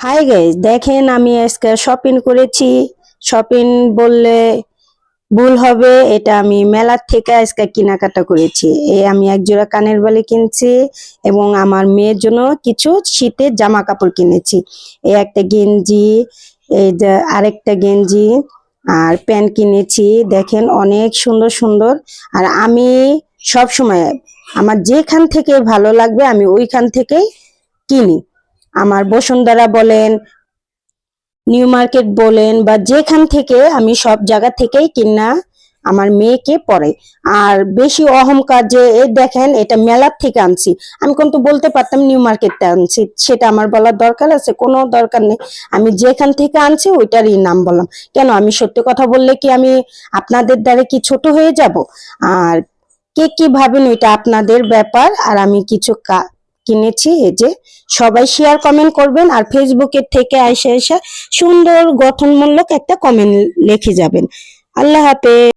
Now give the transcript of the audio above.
Hi guys, দেখেন আমি আজকে শপিং করেছি। শপিং বললে ভুল হবে, এটা আমি মেলার থেকে আজকে কেনাকাটা করেছি। আমি এক জোড়া কানের বালি কিনছি এবং আমার মেয়ের জন্য কিছু শীতের জামা কাপড় কিনেছি। এই একটা গেঞ্জি, এই যে আরেকটা গেঞ্জি আর প্যান্ট কিনেছি। দেখেন অনেক সুন্দর সুন্দর। আর আমি সব সময় আমার যেখান থেকে ভালো লাগবে আমি ওইখান থেকেই কিনি। আমার বসুন্ধরা বলেন, নিউ মার্কেট বলেন বা যেখান থেকে, আমি সব জায়গা থেকেই কিনা আমার মেয়েকে পরে। আর বেশি অহংকার যে দেখেন এটা মেলার থেকে আনছি, আমি কিন্তু বলতে পারতাম নিউ মার্কেটটা আনছি, সেটা আমার বলার দরকার আছে? কোনো দরকার নেই। আমি যেখান থেকে আনছি ওইটারই নাম বললাম। কেন, আমি সত্যি কথা বললে কি আমি আপনাদের দ্বারা কি ছোট হয়ে যাব? আর কে কি ভাবেন ওইটা আপনাদের ব্যাপার। আর আমি কিছু কিনেছি, এই যে সবাই শেয়ার কমেন্ট করবেন। আর ফেসবুকের থেকে এসে সুন্দর গঠনমূলক একটা কমেন্ট লিখে যাবেন। আল্লাহ হাফেজ।